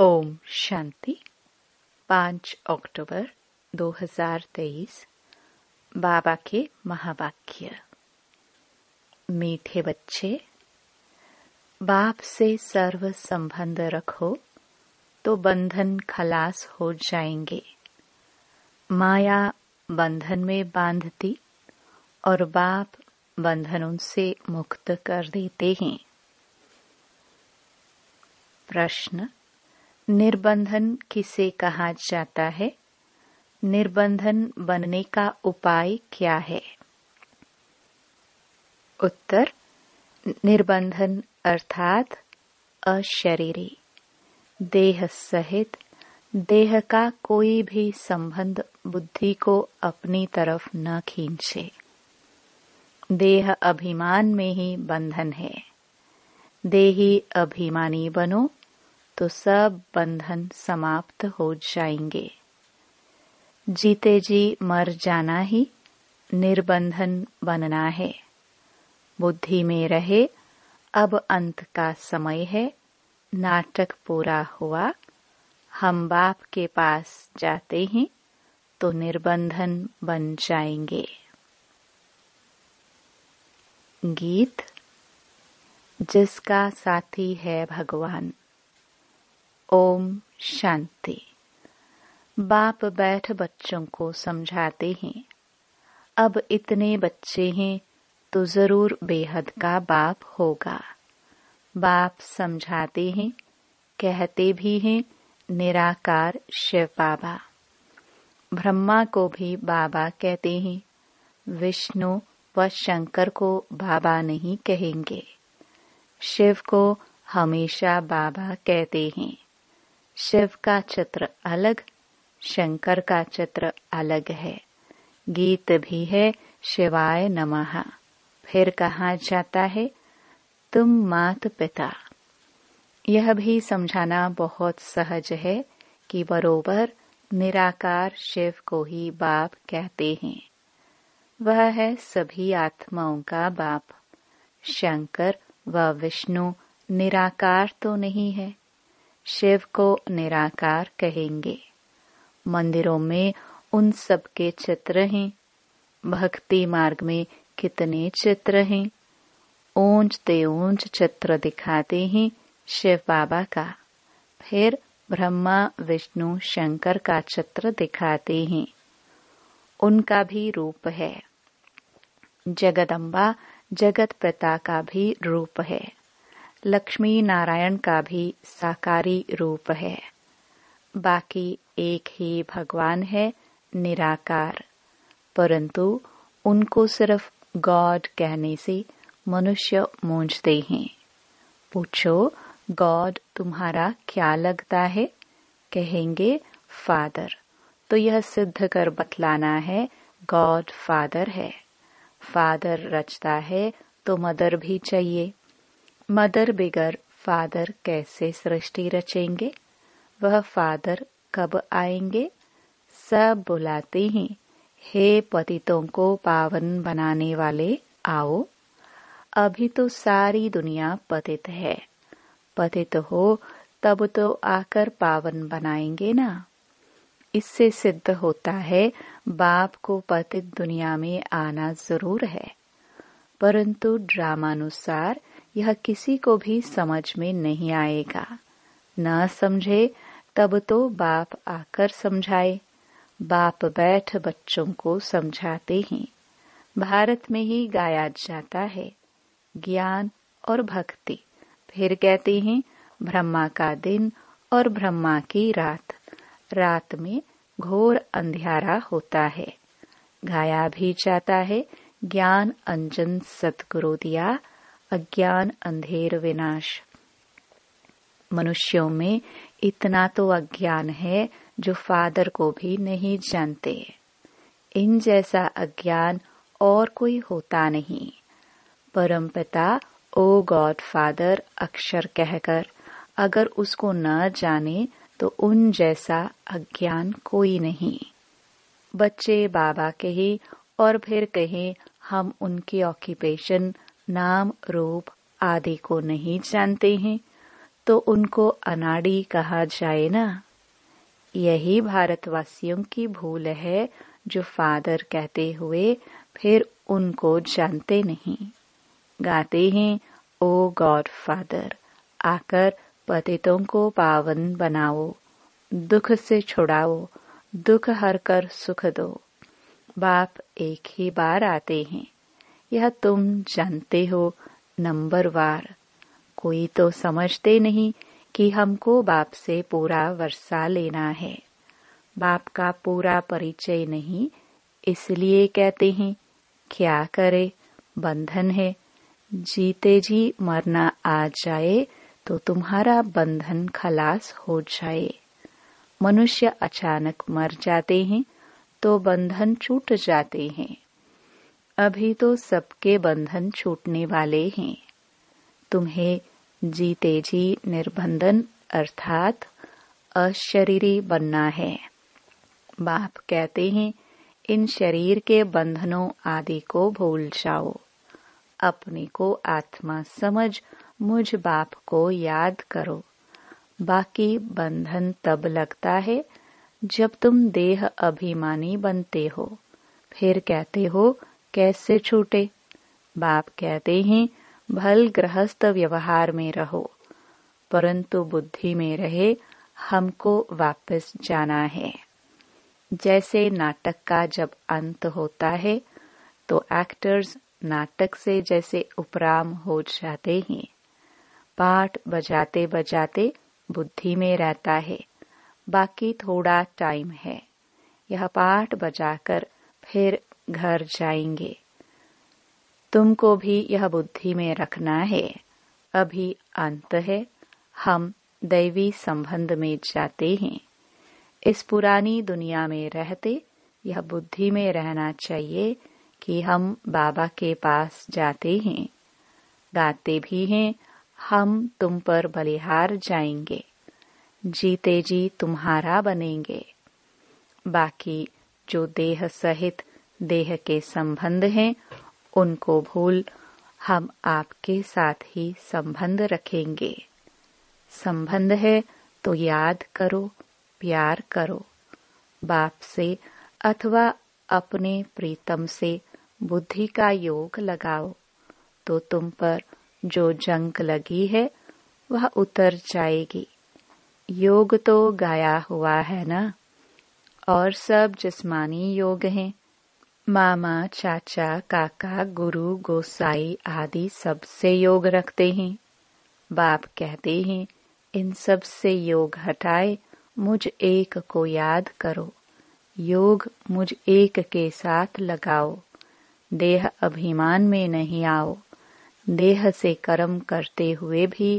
ओम शांति। 5 अक्टूबर 2023। बाबा के महावाक्य। मीठे बच्चे, बाप से सर्व संबंध रखो तो बंधन खलास हो जाएंगे। माया बंधन में बांधती और बाप बंधनों से मुक्त कर देते हैं। प्रश्न: निर्बंधन किसे कहा जाता है? निर्बंधन बनने का उपाय क्या है? उत्तर: निर्बंधन अर्थात अशरीरी, देह सहित देह का कोई भी संबंध बुद्धि को अपनी तरफ न खींचे। देह अभिमान में ही बंधन है। देही अभिमानी बनो तो सब बंधन समाप्त हो जाएंगे। जीते जी मर जाना ही निर्बंधन बनना है। बुद्धि में रहे अब अंत का समय है, नाटक पूरा हुआ, हम बाप के पास जाते हैं तो निर्बंधन बन जाएंगे। गीत। जिसका साथी है भगवान। ओम शांति। बाप बैठ बच्चों को समझाते हैं। अब इतने बच्चे हैं तो जरूर बेहद का बाप होगा। बाप समझाते हैं, कहते भी हैं निराकार शिव बाबा। ब्रह्मा को भी बाबा कहते हैं, विष्णु व शंकर को बाबा नहीं कहेंगे। शिव को हमेशा बाबा कहते हैं। शिव का चित्र अलग, शंकर का चित्र अलग है। गीत भी है शिवाय नमः। फिर कहा जाता है तुम मात पिता। यह भी समझाना बहुत सहज है कि बरोबर निराकार शिव को ही बाप कहते हैं। वह है सभी आत्माओं का बाप। शंकर व विष्णु निराकार तो नहीं है। शिव को निराकार कहेंगे। मंदिरों में उन सब के चित्र हैं। भक्ति मार्ग में कितने चित्र हैं। ऊंचते ऊंच चित्र दिखाते हैं शिव बाबा का। फिर ब्रह्मा विष्णु शंकर का चित्र दिखाते हैं। उनका भी रूप है। जगदम्बा जगत पिता का भी रूप है। लक्ष्मी नारायण का भी साकारी रूप है। बाकी एक ही भगवान है, निराकार। परंतु उनको सिर्फ गॉड कहने से मनुष्य मूंझते हैं। पूछो, गॉड तुम्हारा क्या लगता है? कहेंगे फादर। तो यह सिद्ध कर बतलाना है गॉड फादर है। फादर रचता है तो मदर भी चाहिए। मदर बिगर फादर कैसे सृष्टि रचेंगे? वह फादर कब आएंगे? सब बुलाते हैं, हे पतितों को पावन बनाने वाले आओ। अभी तो सारी दुनिया पतित है। पतित हो तब तो आकर पावन बनाएंगे ना। इससे सिद्ध होता है बाप को पतित दुनिया में आना जरूर है। परंतु ड्रामानुसार यह किसी को भी समझ में नहीं आएगा। न समझे तब तो बाप आकर समझाए। बाप बैठ बच्चों को समझाते हैं। भारत में ही गाया जाता है ज्ञान और भक्ति। फिर कहते हैं ब्रह्मा का दिन और ब्रह्मा की रात। रात में घोर अंधियारा होता है। गाया भी जाता है ज्ञान अंजन सतगुरु दिया, अज्ञान अंधेर विनाश। मनुष्यों में इतना तो अज्ञान है जो फादर को भी नहीं जानते। इन जैसा अज्ञान और कोई होता नहीं। परमपिता ओ गॉड फादर अक्षर कहकर अगर उसको न जाने तो उन जैसा अज्ञान कोई नहीं। बच्चे बाबा कहे और फिर कहे हम उनके ऑक्यूपेशन, नाम रूप आदि को नहीं जानते हैं, तो उनको अनाड़ी कहा जाए ना। यही भारतवासियों की भूल है, जो फादर कहते हुए फिर उनको जानते नहीं। गाते हैं ओ गॉड फादर, आकर पतितों को पावन बनाओ, दुख से छुड़ाओ, दुख हर कर सुख दो। बाप एक ही बार आते हैं, यह तुम जानते हो नंबरवार। कोई तो समझते नहीं कि हमको बाप से पूरा वर्षा लेना है। बाप का पूरा परिचय नहीं, इसलिए कहते हैं क्या करे, बंधन है। जीते जी मरना आ जाए तो तुम्हारा बंधन खलास हो जाए। मनुष्य अचानक मर जाते हैं तो बंधन छूट जाते हैं। अभी तो सबके बंधन छूटने वाले हैं। तुम्हें जीते जी निर्बंधन अर्थात अशरीरी बनना है। बाप कहते हैं इन शरीर के बंधनों आदि को भूल जाओ। अपने को आत्मा समझ मुझ बाप को याद करो। बाकी बंधन तब लगता है जब तुम देह अभिमानी बनते हो। फिर कहते हो कैसे छूटे। बाप कहते हैं भल गृहस्थ व्यवहार में रहो, परंतु बुद्धि में रहे हमको वापस जाना है। जैसे नाटक का जब अंत होता है तो एक्टर्स नाटक से जैसे उपराम हो जाते हैं। पाठ बजाते बजाते बुद्धि में रहता है, बाकी थोड़ा टाइम है। यह पाठ बजाकर फिर घर जाएंगे। तुमको भी यह बुद्धि में रखना है, अभी अंत है, हम दैवी संबंध में जाते हैं। इस पुरानी दुनिया में रहते यह बुद्धि में रहना चाहिए कि हम बाबा के पास जाते हैं। गाते भी हैं हम तुम पर बलिहार जाएंगे, जीते जी तुम्हारा बनेंगे। बाकी जो देह सहित देह के संबंध हैं उनको भूल हम आपके साथ ही संबंध रखेंगे। संबंध है तो याद करो, प्यार करो। बाप से अथवा अपने प्रीतम से बुद्धि का योग लगाओ तो तुम पर जो जंग लगी है वह उतर जाएगी। योग तो गाया हुआ है ना, और सब जिस्मानी योग हैं। मामा, चाचा, काका, गुरु, गोसाई आदि सबसे योग रखते हैं। बाप कहते हैं इन सब से योग हटाए मुझ एक को याद करो। योग मुझ एक के साथ लगाओ। देह अभिमान में नहीं आओ। देह से कर्म करते हुए भी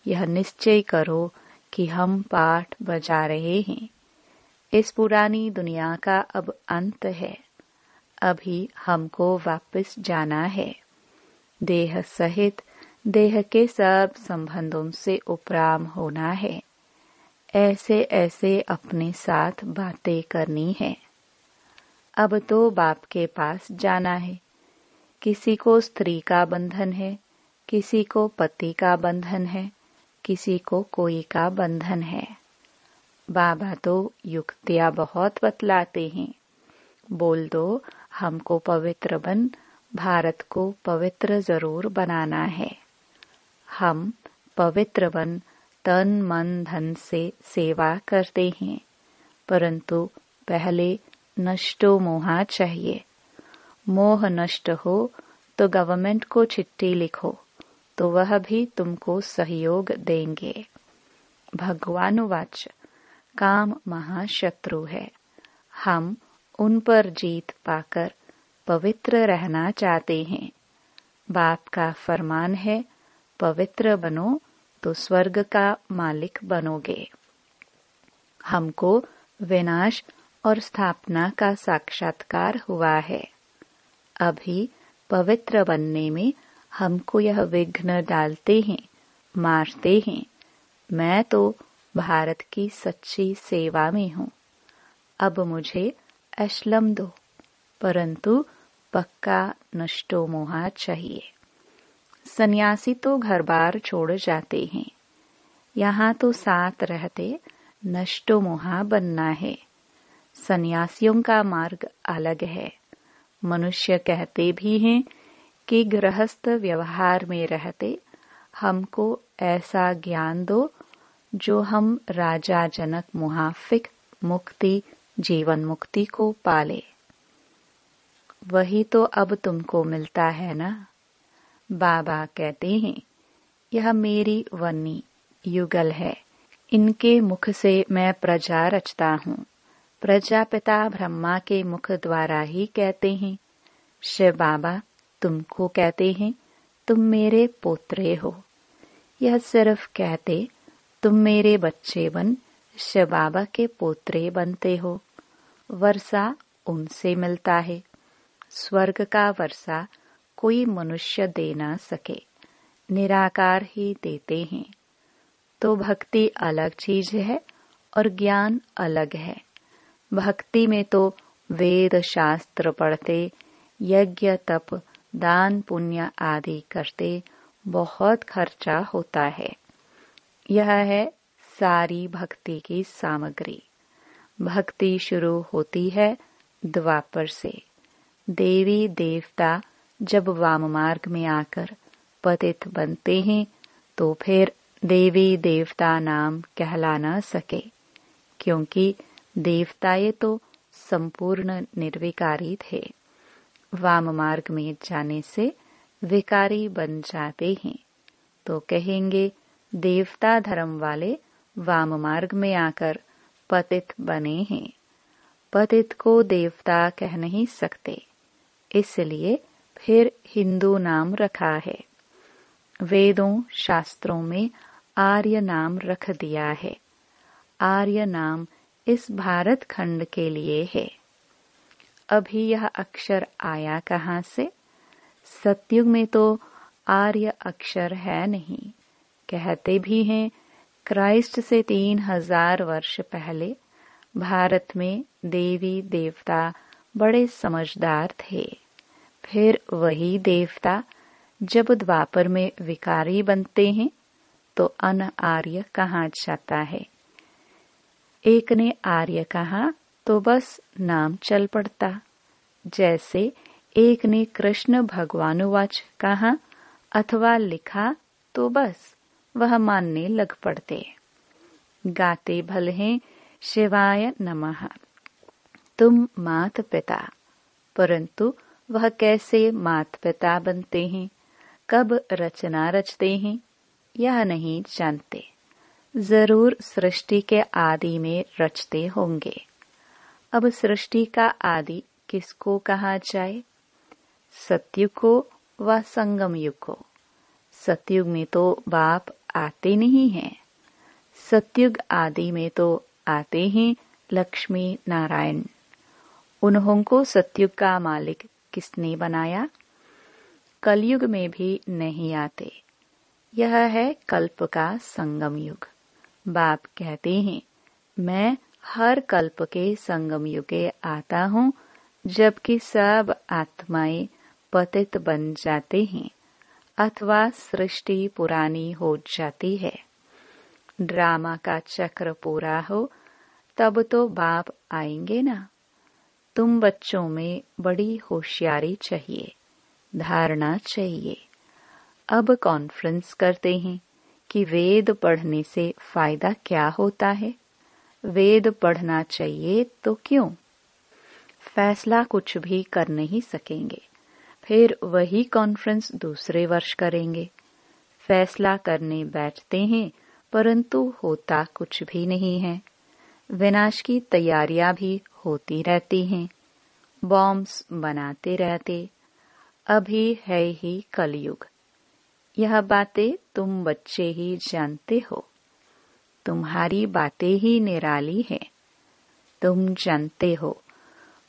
यह निश्चय करो कि हम पाठ बजा रहे हैं। इस पुरानी दुनिया का अब अंत है। अभी हमको वापस जाना है। देह सहित देह के सब संबंधों से उपराम होना है। ऐसे ऐसे अपने साथ बातें करनी है। अब तो बाप के पास जाना है। किसी को स्त्री का बंधन है, किसी को पति का बंधन है, किसी को कोई का बंधन है। बाबा तो युक्तियां बहुत बतलाते हैं। बोल दो हमको पवित्र बन, भारत को पवित्र जरूर बनाना है। हम पवित्र बन तन मन धन से सेवा करते हैं, परंतु पहले नष्टो मोहा चाहिए। मोह नष्ट हो तो गवर्नमेंट को चिट्ठी लिखो तो वह भी तुमको सहयोग देंगे। भगवानुवाच काम महाशत्रु है। हम उन पर जीत पाकर पवित्र रहना चाहते हैं। बाप का फरमान है पवित्र बनो तो स्वर्ग का मालिक बनोगे। हमको विनाश और स्थापना का साक्षात्कार हुआ है। अभी पवित्र बनने में हमको यह विघ्न डालते हैं, मारते हैं। मैं तो भारत की सच्ची सेवा में हूँ। अब मुझे अश्लम दो, परंतु पक्का नष्टो मोहा चाहिए। सन्यासी तो घर बार छोड़ जाते हैं। यहाँ तो साथ रहते नष्टो मोहा बनना है। सन्यासियों का मार्ग अलग है। मनुष्य कहते भी हैं कि गृहस्थ व्यवहार में रहते हमको ऐसा ज्ञान दो जो हम राजा जनक मुहाफिक मुक्ति जीवन मुक्ति को पाले। वही तो अब तुमको मिलता है ना। बाबा कहते हैं यह मेरी वन्नी युगल है, इनके मुख से मैं प्रजा रचता हूँ। प्रजापिता ब्रह्मा के मुख द्वारा ही कहते हैं। शिव बाबा तुमको कहते हैं तुम मेरे पोत्रे हो। यह सिर्फ कहते तुम मेरे बच्चे बन शिव बाबा के पोत्रे बनते हो। वर्षा उनसे मिलता है। स्वर्ग का वर्षा कोई मनुष्य दे ना सके, निराकार ही देते हैं। तो भक्ति अलग चीज है और ज्ञान अलग है। भक्ति में तो वेद शास्त्र पढ़ते, यज्ञ तप दान पुण्य आदि करते बहुत खर्चा होता है। यह है सारी भक्ति की सामग्री। भक्ति शुरू होती है द्वापर से। देवी देवता जब वाम मार्ग में आकर पतित बनते हैं तो फिर देवी देवता नाम कहला न सके, क्योंकि देवताएं तो संपूर्ण निर्विकारी थे। वाम मार्ग में जाने से विकारी बन जाते हैं तो कहेंगे देवता धर्म वाले वाम मार्ग में आकर पतित बने हैं। पतित को देवता कह नहीं सकते, इसलिए फिर हिंदू नाम रखा है। वेदों शास्त्रों में आर्य नाम रख दिया है। आर्य नाम इस भारत खंड के लिए है। अभी यह अक्षर आया कहाँ से? सतयुग में तो आर्य अक्षर है नहीं। कहते भी हैं क्राइस्ट से 3000 वर्ष पहले भारत में देवी देवता बड़े समझदार थे। फिर वही देवता जब द्वापर में विकारी बनते हैं तो अन आर्य कहाँ जाता है। एक ने आर्य कहा तो बस नाम चल पड़ता। जैसे एक ने कृष्ण भगवानुवाच कहा अथवा लिखा तो बस वह मानने लग पड़ते। गाते भल हैं शिवाय नमः तुम मात पिता, परंतु वह कैसे मात पिता बनते हैं, कब रचना रचते हैं, यह नहीं जानते। जरूर सृष्टि के आदि में रचते होंगे। अब सृष्टि का आदि किसको कहा जाए? सतयुग को व संगम युग को? सतयुग में तो बाप आते नहीं हैं। सतयुग आदि में तो आते हैं लक्ष्मी नारायण। उन्हों को सतयुग का मालिक किसने बनाया? कलयुग में भी नहीं आते। यह है कल्प का संगम युग। बाप कहते हैं मैं हर कल्प के संगम युगे आता हूँ, जबकि सब आत्माएं पतित बन जाते हैं अथवा सृष्टि पुरानी हो जाती है। ड्रामा का चक्र पूरा हो तब तो बाप आएंगे ना। तुम बच्चों में बड़ी होशियारी चाहिए, धारणा चाहिए। अब कॉन्फ्रेंस करते हैं कि वेद पढ़ने से फायदा क्या होता है। वेद पढ़ना चाहिए तो क्यों? फैसला कुछ भी कर नहीं सकेंगे। फिर वही कॉन्फ्रेंस दूसरे वर्ष करेंगे। फैसला करने बैठते हैं परंतु होता कुछ भी नहीं है। विनाश की तैयारियां भी होती रहती हैं। बॉम्ब्स बनाते रहते। अभी है ही कलयुग। यह बातें तुम बच्चे ही जानते हो। तुम्हारी बातें ही निराली है। तुम जानते हो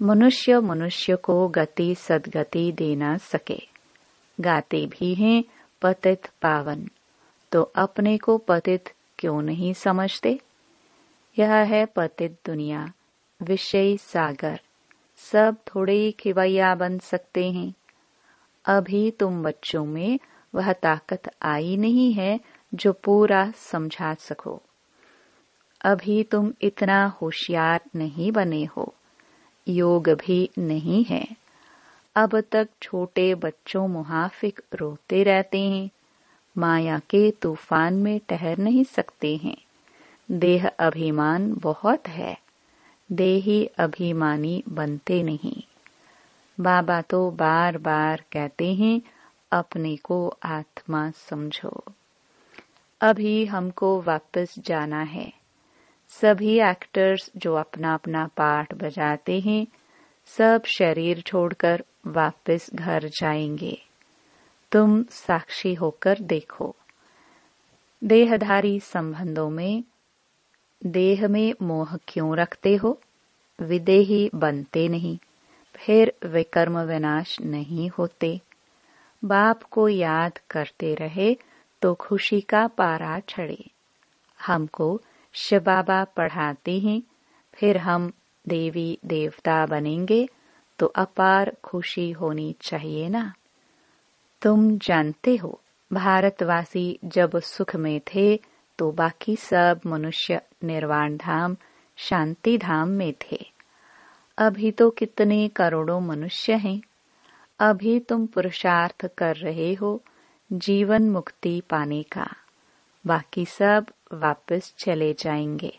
मनुष्य मनुष्य को गति सद्गति दे ना सके। गाते भी हैं पतित पावन, तो अपने को पतित क्यों नहीं समझते? यह है पतित दुनिया, विषय सागर। सब थोड़े ही खिवैया बन सकते हैं। अभी तुम बच्चों में वह ताकत आई नहीं है जो पूरा समझा सको। अभी तुम इतना होशियार नहीं बने हो, योग भी नहीं है। अब तक छोटे बच्चों मुहाफिक रोते रहते हैं, माया के तूफान में ठहर नहीं सकते हैं। देह अभिमान बहुत है, देही अभिमानी बनते नहीं। बाबा तो बार बार कहते हैं अपने को आत्मा समझो। अभी हमको वापस जाना है। सभी एक्टर्स जो अपना अपना पार्ट बजाते हैं, सब शरीर छोड़कर वापस घर जाएंगे। तुम साक्षी होकर देखो। देहधारी संबंधों में देह में मोह क्यों रखते हो? विदेही बनते नहीं, फिर विकर्म विनाश नहीं होते। बाप को याद करते रहे तो खुशी का पारा चढ़े। हमको शिव बाबा पढ़ाते हैं, फिर हम देवी देवता बनेंगे तो अपार खुशी होनी चाहिए ना। तुम जानते हो, भारतवासी जब सुख में थे तो बाकी सब मनुष्य निर्वाण धाम, शांति धाम में थे। अभी तो कितने करोड़ों मनुष्य हैं। अभी तुम पुरुषार्थ कर रहे हो जीवन मुक्ति पाने का। बाकी सब वापस चले जाएंगे,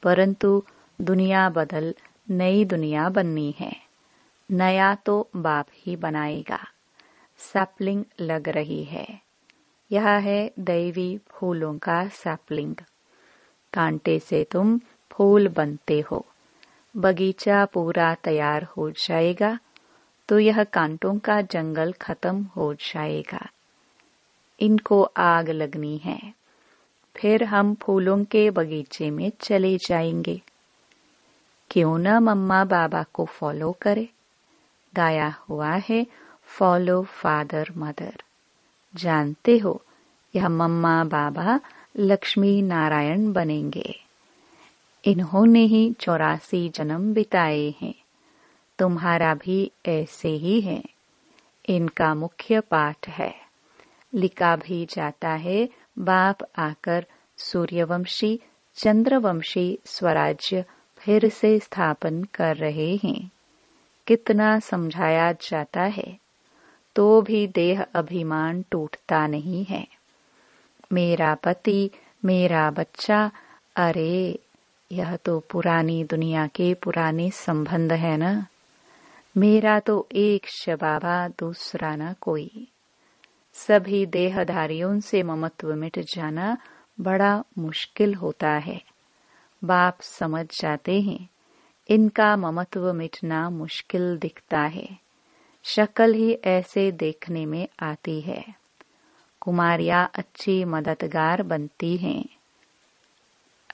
परंतु दुनिया बदल नई दुनिया बननी है। नया तो बाप ही बनाएगा। सैपलिंग लग रही है। यह है दैवी फूलों का सैपलिंग। कांटे से तुम फूल बनते हो। बगीचा पूरा तैयार हो जाएगा तो यह कांटों का जंगल खत्म हो जाएगा। इनको आग लगनी है, फिर हम फूलों के बगीचे में चले जाएंगे। क्यों न मम्मा बाबा को फॉलो करे? गाया हुआ है, फॉलो फादर मदर। जानते हो, यह मम्मा बाबा लक्ष्मी नारायण बनेंगे। इन्होंने ही 84 जन्म बिताए हैं। तुम्हारा भी ऐसे ही है। इनका मुख्य पाठ है। लिखा भी जाता है, बाप आकर सूर्यवंशी चंद्रवंशी स्वराज्य फिर से स्थापन कर रहे हैं। कितना समझाया जाता है तो भी देह अभिमान टूटता नहीं है। मेरा पति, मेरा बच्चा, अरे यह तो पुरानी दुनिया के पुराने संबंध है ना। मेरा तो एक शबाबा, दूसरा ना कोई। सभी देहधारियों से ममत्व मिट जाना बड़ा मुश्किल होता है। बाप समझ जाते हैं, इनका ममत्व मिटना मुश्किल दिखता है। शक्ल ही ऐसे देखने में आती है। कुमारियां अच्छी मददगार बनती हैं।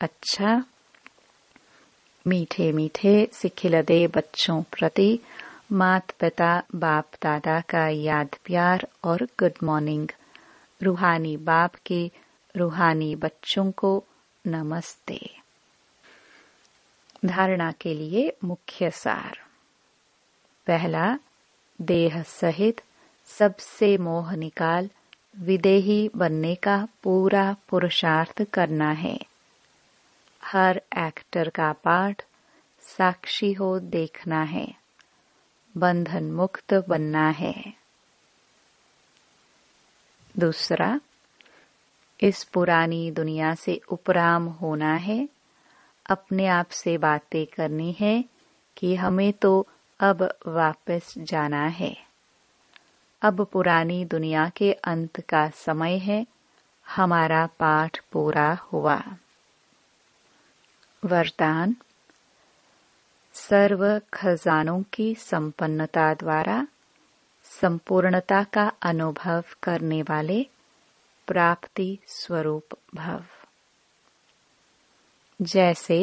अच्छा, मीठे मीठे सिखिलदे बच्चों प्रति माता पिता बाप दादा का याद प्यार और गुड मॉर्निंग। रूहानी बाप के रूहानी बच्चों को नमस्ते। धारणा के लिए मुख्य सार। पहला, देह सहित सबसे मोह निकाल विदेही बनने का पूरा पुरुषार्थ करना है। हर एक्टर का पाठ साक्षी हो देखना है। बंधन मुक्त बनना है। दूसरा, इस पुरानी दुनिया से उपराम होना है। अपने आप से बातें करनी है कि हमें तो अब वापस जाना है। अब पुरानी दुनिया के अंत का समय है। हमारा पाठ पूरा हुआ। वरदान, सर्व खजानों की संपन्नता द्वारा संपूर्णता का अनुभव करने वाले प्राप्ति स्वरूप भव। जैसे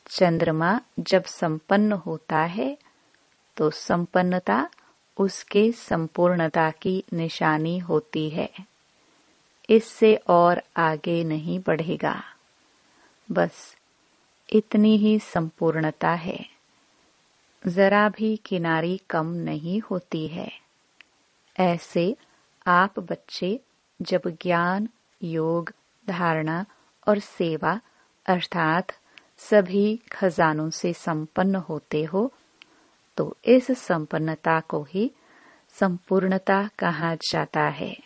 चंद्रमा जब संपन्न होता है तो संपन्नता उसके संपूर्णता की निशानी होती है। इससे और आगे नहीं बढ़ेगा। बस इतनी ही संपूर्णता है। जरा भी किनारी कम नहीं होती है। ऐसे आप बच्चे जब ज्ञान, योग, धारणा और सेवा अर्थात सभी खजानों से संपन्न होते हो, तो इस संपन्नता को ही संपूर्णता कहा जाता है।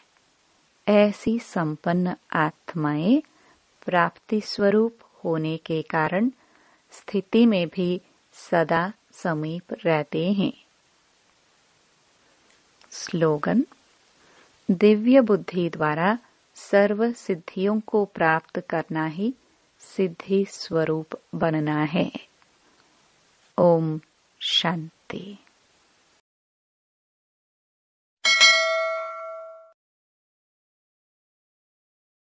ऐसी संपन्न आत्माएं प्राप्ति स्वरूप होने के कारण स्थिति में भी सदा समीप रहते हैं। स्लोगन: दिव्य बुद्धि द्वारा सर्व सिद्धियों को प्राप्त करना ही सिद्धि स्वरूप बनना है। ओम शांति।